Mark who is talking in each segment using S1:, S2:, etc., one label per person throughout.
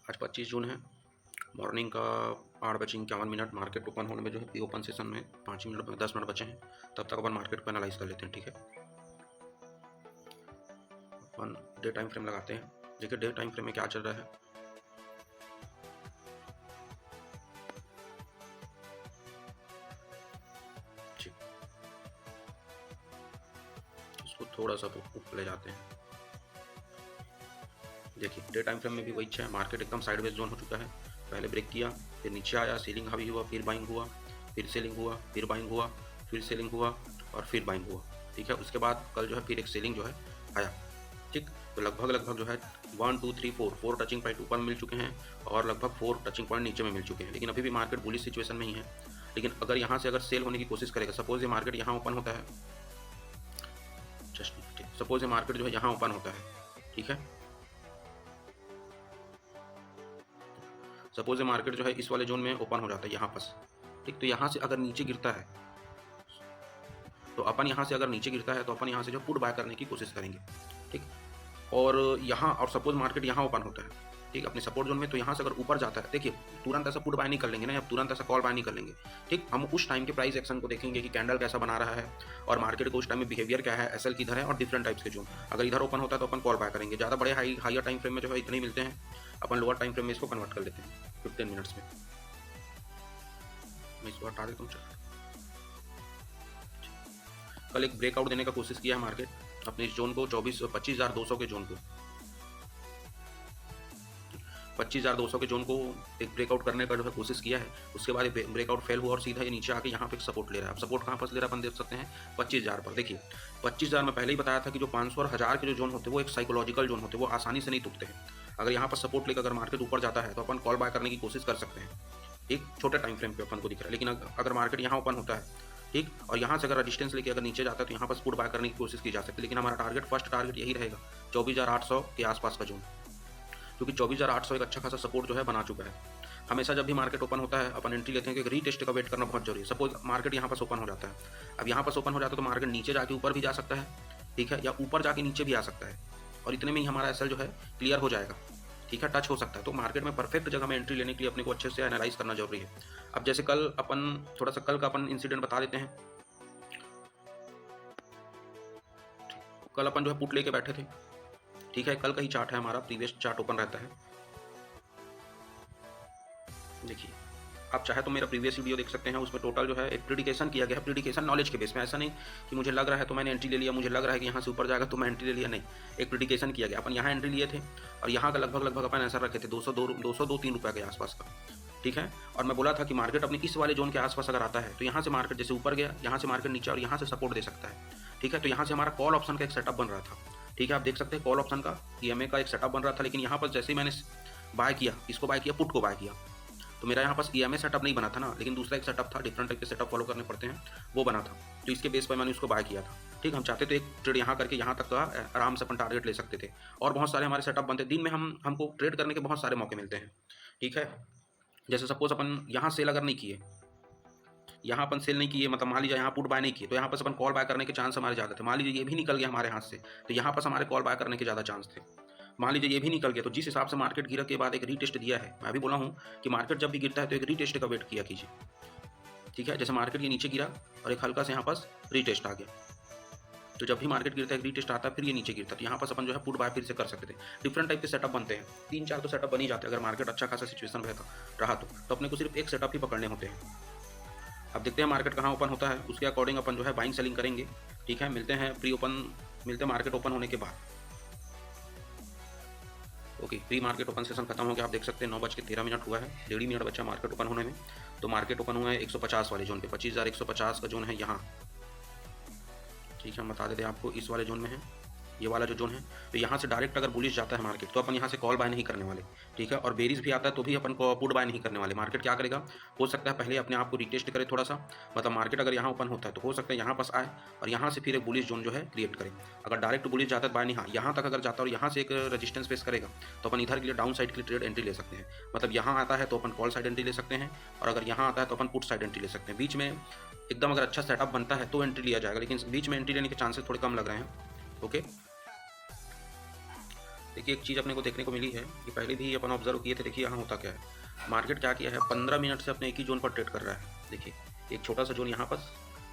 S1: आज 25 जून है, मॉर्निंग का 8:51 मार्केट ओपन होने में जो है प्री ओपन सेशन में 5 मिनट 10 मिनट बचे हैं, तब तक अपन मार्केट को एनालाइज कर लेते हैं। ठीक है, अपन डे टाइम फ्रेम लगाते हैं। देखिए डे टाइम फ्रेम में क्या चल रहा है। इसको थोड़ा सा ऊपर ले जाते हैं। देखिए डे टाइम फ्रेम में भी वही है, मार्केट एकदम साइडवेज जोन हो चुका है। पहले ब्रेक किया, फिर नीचे आया, सेलिंग हावी हुआ, फिर बाइंग हुआ, फिर सेलिंग हुआ, फिर बाइंग हुआ, फिर सेलिंग हुआ और फिर बाइंग हुआ। ठीक है, उसके बाद कल जो है फिर एक सेलिंग जो है आया। ठीक, तो लगभग जो है 1 2 3 4 टचिंग पॉइंट ऊपर मिल चुके हैं और लगभग 4 टचिंग पॉइंट नीचे में मिल चुके हैं, लेकिन अभी भी मार्केट बुलिश सिचुएशन में ही है। लेकिन अगर यहाँ से अगर सेल होने की कोशिश करेगा, सपोज ये मार्केट यहाँ ओपन होता है, जस्ट ठीक, सपोज ये मार्केट जो है यहाँ ओपन होता है। ठीक है, सपोज ये मार्केट जो है इस वाले जोन में ओपन हो जाता है यहाँ पास। ठीक, तो यहाँ से अगर नीचे गिरता है तो अपन यहाँ से अगर नीचे गिरता है तो अपन यहाँ से जो पुट बाय करने की कोशिश करेंगे। ठीक, और यहाँ और सपोज मार्केट यहाँ ओपन होता है, ठीक, अपने सपोर्ट जोन में, तो यहाँ से अगर ऊपर जाता है, देखिए तुरंत ऐसा पुट बाय नहीं कर लेंगे ना, या तुरंत ऐसा कॉल बाय नहीं कर लेंगे। ठीक, हम उस टाइम के प्राइस एक्शन को देखेंगे कि कैंडल कैसा बना रहा है और मार्केट को उस टाइम में बिहेवियर क्या है, एसएल किधर है और डिफरेंट टाइप्स के जोन। अगर इधर ओपन होता है तो अपन कॉल बाय करेंगे। ज़्यादा बड़े हाइयर टाइम फ्रेम में जो है इतने ही मिलते हैं, अपन लोअर टाइम फ्रेम में इसको कन्वर्ट कर लेते हैं 15 मिनट्स में। मैं इसको हटा देता हूँ। कल एक ब्रेकआउट देने का कोशिश किया है मार्केट अपने इस जोन को, 25,200 के जोन को, 25,200 के जोन को एक ब्रेकआउट करने का जो है कोशिश किया है। उसके बाद ब्रेकआउट फेल हुआ और सीधा ये नीचे आके यहाँ पे सपोर्ट ले रहा है। अब सपोर्ट कहाँ पर ले रहा है अपन देख सकते हैं 25,000 पर। देखिए 25,000 में पहले ही बताया था कि जो 500 और 1000 के जो जोन होते हैं वो एक साइकोलॉजिकल जोन होते हैं, वो आसानी से नहीं टूटते हैं। अगर यहाँ पर सपोर्ट लेकर अगर मार्केट ऊपर जाता है तो अपन कॉल बाय करने की कोशिश कर सकते हैं, एक छोटे टाइम फ्रेम पे अपन को दिख रहा है। लेकिन अगर मार्केट यहाँ ओपन होता है, ठीक, और यहाँ से अगर रेजिस्टेंस लेके अगर नीचे जाता है तो यहाँ पर पुट बाय करने की कोशिश की जा सकती है। लेकिन हमारा फर्स्ट टारगेट यही रहेगा 24,800 के आसपास का जोन, क्योंकि 24,800 एक अच्छा खासा सपोर्ट जो है बना चुका है। हमेशा जब भी मार्केट ओपन होता है अपन एंट्री लेते हैं कि रीटेस्ट का वेट करना बहुत जरूरी है। सपोज मार्केट यहाँ पर ओपन हो जाता है, अब यहाँ पर ओपन हो जाता है तो मार्केट नीचे जाके ऊपर भी जा सकता है, ठीक है, या ऊपर जाके नीचे भी आ सकता है, और इतने में ही हमारा एसएल जो है क्लियर हो जाएगा। ठीक है, टच हो सकता है। तो मार्केट में परफेक्ट जगह में एंट्री लेने के लिए अपने को अच्छे से एनालाइज करना जरूरी है। अब जैसे कल अपन थोड़ा सा कल का अपन इंसिडेंट बता देते हैं। कल अपन जो है पुट लेके बैठे थे, ठीक है, कल का ही चार्ट है हमारा, प्रीवियस चार्ट ओपन रहता है। देखिए आप चाहे तो मेरा प्रीवियस वीडियो देख सकते हैं, उसमें टोटल जो है एक प्रिडिकेशन किया गया है, प्रिडिकेशन नॉलेज के बेस में। ऐसा नहीं कि मुझे लग रहा है तो मैंने एंट्री ले लिया, मुझे लग रहा है कि यहाँ से ऊपर जाएगा तो मैं एंट्री ले लिया, नहीं, एक प्रिडिकेशन किया गया। अपन यहाँ एंट्री लिए थे और यहाँ का लगभग अपन ऐसा रखे थे 202-3 रुपये के आसपास का। ठीक है, और मैं बोला था कि मार्केट अपने इस वाले जोन के आसपास अगर आता है तो यहाँ से मार्केट जैसे ऊपर गया, यहाँ से मार्केट नीचे और यहाँ से सपोर्ट दे सकता है। ठीक है, तो यहाँ से हमारा कॉल ऑप्शन का एक सेटअप बन रहा था। ठीक है, आप देख सकते हैं कॉल ऑप्शन का ईएमए का एक सेटअप बन रहा था। लेकिन यहाँ पर जैसे ही मैंने बाय किया, इसको बाय किया, पुट को बाय किया, तो मेरा यहाँ पास ईएमए सेटअप नहीं बना था ना, लेकिन दूसरा एक सेटअप था, डिफरेंट टाइप के सेटअप फॉलो करने पड़ते हैं, वो बना था। तो इसके बेस पर मैंने उसको बाय किया था। ठीक, हम चाहते थे एक ट्रेड यहाँ करके यहाँ तक का आराम से अपन टारगेट ले सकते थे, और बहुत सारे हमारे सेटअप बनते। दिन में हमको ट्रेड करने के बहुत सारे मौके मिलते हैं। ठीक है, जैसे सपोज अपन यहाँ सेल अगर नहीं किए, यहाँ अपन सेल नहीं किए, मतलब मान लीजिए यहाँ पुट बाय नहीं किए, तो यहाँ पर अपन कॉल बाय करने के चांस हमारे ज़्यादा थे। मान लीजिए ये भी निकल गया हमारे हाथ से, तो यहाँ पर हमारे कॉल बाय करने के ज़्यादा चांस थे। मान लीजिए ये भी निकल गया, तो जिस हिसाब से मार्केट गिरा के बाद एक रीटेस्ट दिया है, मैं भी बोला हूँ कि मार्केट जब भी गिरता है तो एक रीटेस्ट का वेट किया कीजिए। ठीक है, जैसे मार्केट ये नीचे गिरा और एक हल्का से यहाँ पास रीटेस्ट आ गया, तो जब भी मार्केट गिरता है एक रीटेस्ट आता है, फिर ये नीचे गिरता है, तो यहाँ पर अपन जो है पुट बाय फिर से कर सकते थे। डिफरेंट टाइप के सेटअप बनते हैं, 3-4 तो सेटअप बन ही जाते हैं। अगर मार्केट अच्छा खासा सिचुएशन रहा तो अपने को सिर्फ एक सेटअप ही पकड़ने होते हैं। अब देखते हैं मार्केट कहाँ ओपन होता है, उसके अकॉर्डिंग अपन जो है बाइंग सेलिंग करेंगे। ठीक है, मिलते हैं प्री ओपन, मिलते हैं मार्केट ओपन होने के बाद। Okay, pre market open session खत्म हो गया, आप देख सकते हैं 9:13 हुआ है, 1.5 मिनट बचा मार्केट ओपन होने में। तो मार्केट ओपन हुआ है 150 वाले जोन पे, 25,150 का जोन है यहाँ। ठीक है, हम बता देते हैं आपको, इस वाले जोन में है ये वाला जो जोन है। तो यहाँ से डायरेक्ट अगर बुलिश जाता है मार्केट तो अपन यहाँ से कॉल बाय नहीं करने वाले। ठीक है, और बेरिस भी आता है तो भी अपन को पुट बाय नहीं करने वाले। मार्केट क्या करेगा, हो सकता है पहले अपने आप को रिटेस्ट करे थोड़ा सा, मतलब मार्केट अगर यहाँ ओपन होता है तो हो सकता है यहाँ पास आए और यहाँ से फिर एक बुलिश जोन जो है क्रिएट करे। अगर डायरेक्ट बुलिश जाता है बाय नहीं, हाँ यहाँ तक अगर जाता है और यहाँ से एक रजिस्टेंस फेस करेगा तो अपन इधर के लिए डाउन साइड के लिए ट्रेड एंट्री ले सकते हैं। मतलब यहाँ आता है तो अपन कॉल साइड एंट्री ले सकते हैं, और अगर यहाँ आता है तो अपन पुट साइड एंट्री ले सकते हैं। बीच में एकदम अगर अच्छा सेटअप बनता है तो एंट्री लिया जाएगा, लेकिन बीच में एंट्री लेने के चांसेस थोड़े कम लग रहे हैं। ओके, देखिए एक चीज़ अपने को देखने को मिली है, ये पहले भी अपन ऑब्जर्व किए थे। देखिए यहाँ होता क्या है, मार्केट क्या किया है, 15 मिनट से अपने एक ही जोन पर ट्रेड कर रहा है। देखिए एक छोटा सा जोन यहाँ पर,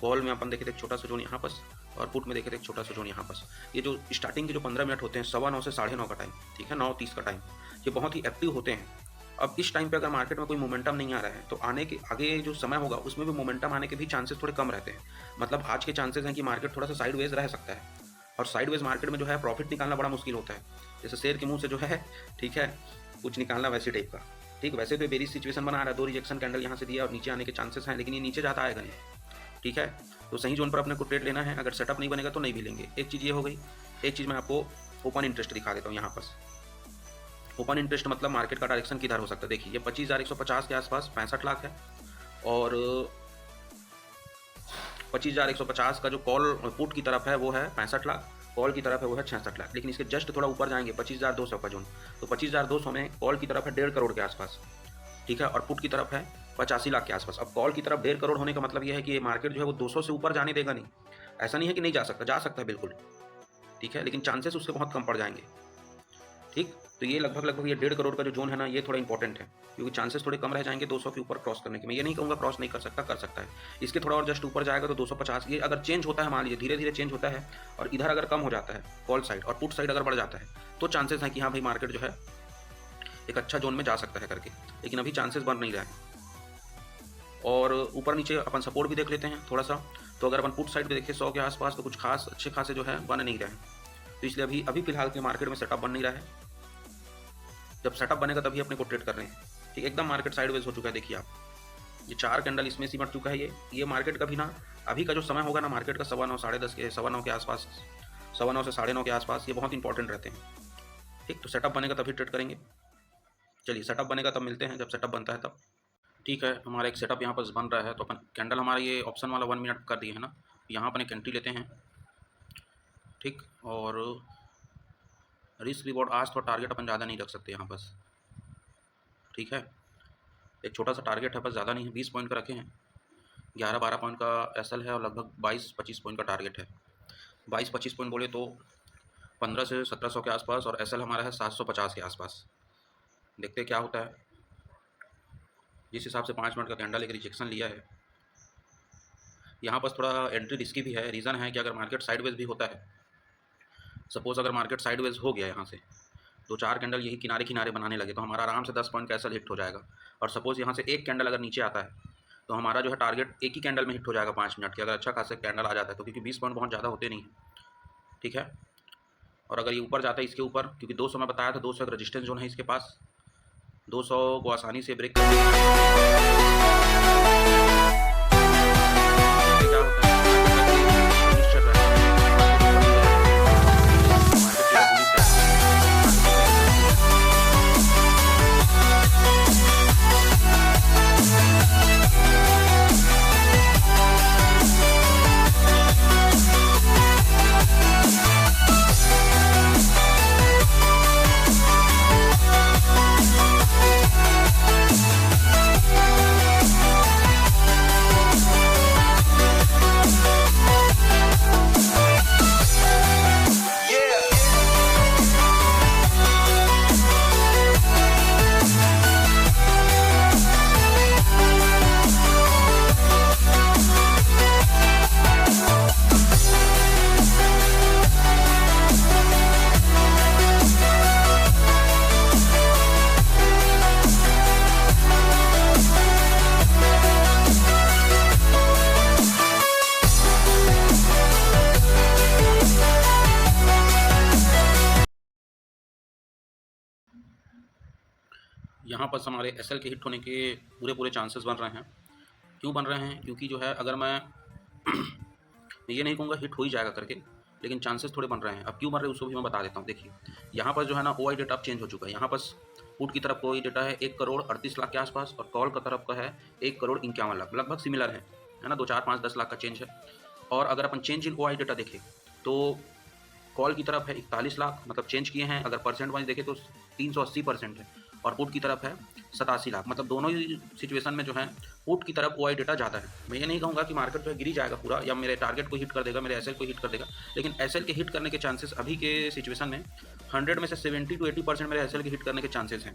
S1: कॉल में अपन देखे थे एक छोटा सा जोन यहाँ पर, और पुट में देखे थे एक छोटा सा जोन यहाँ पर। ये जो स्टार्टिंग के जो 15 मिनट होते हैं 9:15 से 9:30 का टाइम, ठीक है, 9:30 का टाइम, ये बहुत ही एक्टिव होते हैं। अब इस टाइम पे अगर मार्केट में कोई मोमेंटम नहीं आ रहा है तो आने के आगे जो समय होगा उसमें भी मोमेंटम आने के भी चांसेस थोड़े कम रहते हैं। मतलब आज के चांसेस हैं कि मार्केट थोड़ा सा साइडवेज रह सकता है, और साइडवेज मार्केट में जो है प्रॉफिट निकालना बड़ा मुश्किल होता है। जैसे शेर के मुंह से जो है, ठीक है, कुछ निकालना वैसे टाइप का। ठीक, वैसे तो बेरिश सिचुएशन बना रहा है, 2 रिजेक्शन कैंडल यहाँ से दिया और नीचे आने के चांसेस हैं, लेकिन ये नीचे जाता आएगा नहीं, ठीक है। तो सही जोन पर अपने को ट्रेड लेना है, अगर सेटअप नहीं बनेगा तो नहीं भी लेंगे। एक चीज़ ये हो गई। एक चीज़ मैं आपको ओपन इंटरेस्ट दिखा देता हूँ यहाँ पर। ओपन इंटरेस्ट मतलब मार्केट का डायरेक्शन किधर हो सकता है। देखिए ये 25,150 के आसपास 65 लाख है, और 25,150 का जो कॉल पुट की तरफ है वो है 65 लाख, कॉल की तरफ है वो है 66 लाख। लेकिन इसके जस्ट थोड़ा ऊपर जाएंगे 25,200 का जोन, तो 25,200 में कॉल की तरफ है 1.5 करोड़ के आसपास, ठीक है, और पुट की तरफ है 85 लाख के आसपास। अब कॉल की तरफ 1.5 करोड़ होने का मतलब ये है कि ये मार्केट जो है वो 200 से ऊपर जाने देगा नहीं। ऐसा नहीं है कि नहीं जा सकता, जा सकता है बिल्कुल, ठीक है, लेकिन चांसेस उससे बहुत कम पड़ जाएंगे। ठीक, तो ये लगभग ये 1.5 करोड़ का जो जोन है ना, ये थोड़ा इंपॉर्टेंट है, क्योंकि चांसेस थोड़े कम रह जाएंगे 200 के ऊपर क्रॉस करने के। मैं ये नहीं कहूँगा क्रॉस नहीं कर सकता, कर सकता है। इसके थोड़ा और जस्ट ऊपर जाएगा तो 250, ये अगर चेंज होता है, मान लीजिए धीरे धीरे चेंज होता है, और इधर अगर कम हो जाता है कॉल साइड और पुट साइड अगर बढ़ जाता है, तो चांसेस हैं कि हाँ भाई मार्केट जो है एक अच्छा जोन में जा सकता है करके, लेकिन अभी चांसेस बन नहीं रहे हैं। और ऊपर नीचे अपन सपोर्ट भी देख लेते हैं थोड़ा सा। तो अगर अपन पुट साइड पे देखें 100 के आसपास, तो कुछ खास अच्छे खासे जो है बन नहीं रहे हैं। तो इसलिए अभी फिलहाल के मार्केट में सेटअप बन नहीं रहा है। जब सेटअप बनेगा तभी अपने को ट्रेड कर रहे हैं। ठीक, एकदम मार्केट साइडवेज हो चुका है। देखिए आप, ये 4 कैंडल इसमें सिमट चुका है। ये मार्केट का भी ना, अभी का जो समय होगा ना मार्केट का 9:15 10:30 के 9:15 के आसपास, 9:15 से 9:30 के आसपास, ये बहुत इंपॉर्टेंट रहते हैं। ठीक, तो सेटअप बनेगा तभी ट्रेड करेंगे। चलिए सेटअप बनेगा तब मिलते हैं, जब सेटअप बनता है तब। ठीक है, हमारा एक सेटअप यहाँ पर बन रहा है। तो अपन कैंडल हमारा ये ऑप्शन वाला 1 मिनट कर दिए है ना, यहाँ अपन एक एंट्री लेते हैं। ठीक, और रिस्क रिवॉर्ड आज तो टारगेट अपन ज़्यादा नहीं रख सकते यहाँ पर, ठीक है, एक छोटा सा टारगेट है बस, ज़्यादा नहीं है। 20 पॉइंट का रखे हैं, 11-12 पॉइंट का एसएल है, और लगभग 22-25 पॉइंट का टारगेट है। 22-25 पॉइंट बोले तो 1500 से 1700 के आसपास, और एसएल हमारा है 750 के आसपास। देखते क्या होता है। जिस हिसाब से 5 मिनट का कैंडल एक रिजेक्शन लिया है, यहाँ पर थोड़ा एंट्री रिस्की भी है। रीज़न है कि अगर मार्केट साइडवेज भी होता है, सपोज़ अगर मार्केट साइडवेज हो गया यहाँ से, 2-4 कैंडल यही किनारे किनारे बनाने लगे, तो हमारा आराम से 10 पॉइंट का एसएल हिट हो जाएगा। और सपोज़ यहाँ से एक कैंडल अगर नीचे आता है, तो हमारा जो है टारगेट एक ही कैंडल में हिट हो जाएगा 5 मिनट के, अगर अच्छा खासा कैंडल आ जाता है तो, क्योंकि 20 पॉइंट बहुत ज़्यादा होते नहीं हैं, ठीक है। और अगर ये ऊपर जाता है इसके ऊपर, क्योंकि 200 मैं बताया था, 200 एक रजिस्टेंस जोन है इसके पास, 200 को आसानी से ब्रेक कर यहाँ पर हमारे एसएल के हिट होने के पूरे चांसेस बन रहे हैं। क्यों बन रहे हैं? क्योंकि जो है अगर मैं ये नहीं कहूँगा हिट हो ही जाएगा करके, लेकिन चांसेस थोड़े बन रहे हैं। अब क्यों बन रहे हैं उसको भी मैं बता देता हूँ। देखिए यहाँ पर जो है ना ओआई डेटा अब चेंज हो चुका है। यहाँ पर पुट की तरफ ओआई डेटा है 1 करोड़ 38 लाख के आसपास, और कॉल का तरफ का है 1 करोड़ 51 लाख, लगभग सिमिलर है ना, 2, 4, 5, 10 लाख का चेंज है। और अगर अपन चेंज इन ओआई डेटा देखें तो कॉल की तरफ है 41 लाख, मतलब चेंज किए हैं। अगर परसेंट वाइज देखें तो 380% है, और पुट की तरफ है 87 लाख, मतलब दोनों ही सिचुएशन में जो है पुट की तरफ ओआई डेटा ज़्यादा है। मैं ये नहीं कहूँगा कि मार्केट जो है गिर ही जाएगा पूरा या मेरे टारगेट को हिट कर देगा, मेरे एसएल को हिट कर देगा, लेकिन एसएल के हिट करने के चांसेस अभी के सिचुएशन में 100 में से 70 to 80% मेरे एसएल के हिट करने के चांसेस हैं।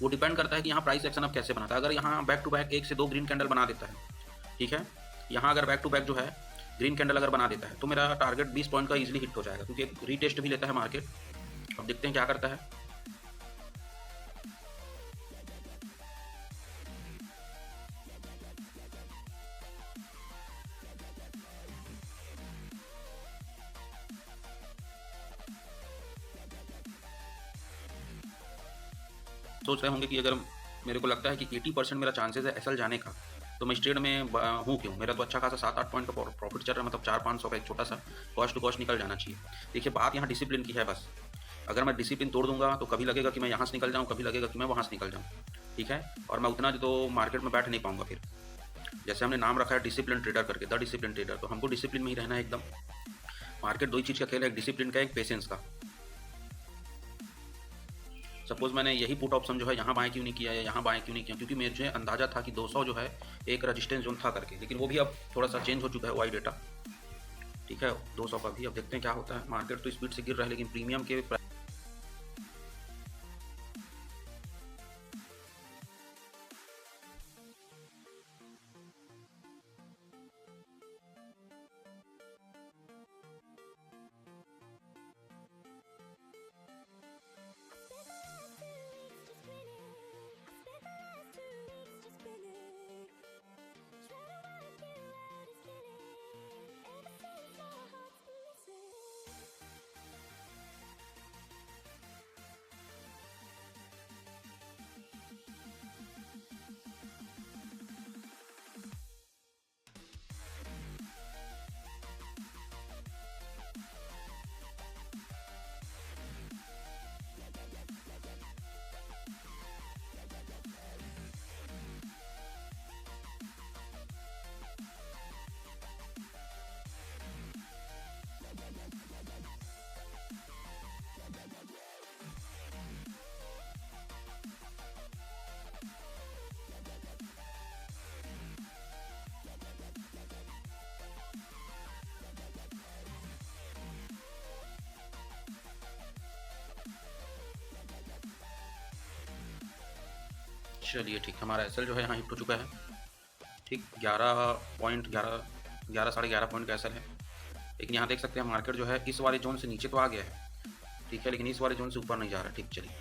S1: वो डिपेंड करता है कि यहाँ प्राइस एक्शन अब कैसे बनाता है। अगर यहाँ बैक टू बैक 1 से 2 ग्रीन कैंडल बना देता है, ठीक है, यहाँ अगर बैक टू बैक जो है ग्रीन कैंडल अगर बना देता है तो मेरा टारगेट 20 पॉइंट का इजीली हिट हो जाएगा, क्योंकि रीटेस्ट भी लेता है मार्केट। अब देखते हैं क्या करता है। सोच रहे होंगे कि अगर मेरे को लगता है कि 80% मेरा चांसेस है एसएल जाने का, तो मैं इस ट्रेड में हूँ क्यों? मेरा तो अच्छा खासा 7-8 पॉइंट का प्रॉफिट चल रहा है, मतलब 400-500 का एक छोटा सा कॉस्ट टू कॉस्ट निकल जाना चाहिए। देखिए बात यहाँ डिसिप्लिन की है बस। अगर मैं डिसिप्लिन तोड़ दूंगा तो कभी लगेगा कि मैं यहाँ से निकल जाऊँ, कभी लगेगा कि मैं वहाँ से निकल जाऊँ, ठीक है, और मैं उतना तो मार्केट में बैठ नहीं पाऊंगा फिर। जैसे हमने नाम रखा है डिसिप्लिन ट्रेडर करके, द डिसिप्लिन ट्रेडर, तो हमको डिसिप्लिन में ही रहना है एकदम। मार्केट दो ही चीज़ का खेल है, एक डिसिप्लिन का, एक पेशेंस का। सपोज मैंने यही पुट ऑप्शन जो है यहाँ बाएं क्यों नहीं किया या यहाँ बाएं क्यों नहीं किया, क्योंकि मुझे अंदाजा था कि 200 जो है एक रजिस्टेंस जोन था करके, लेकिन वो भी अब थोड़ा सा चेंज हो चुका है वाई डेटा, ठीक है, 200 का भी। अब देखते हैं क्या होता है। मार्केट तो स्पीड से गिर रहा है, लेकिन प्रीमियम के चलिए ठीक, हमारा एसएल जो है यहाँ हिट हो चुका है, ठीक, 11 साढ़े 11 पॉइंट का एसएल है। लेकिन यहाँ देख सकते हैं मार्केट जो है इस वाले जोन से नीचे तो आ गया है, ठीक है, लेकिन इस वाले जोन से ऊपर नहीं जा रहा है, ठीक। चलिए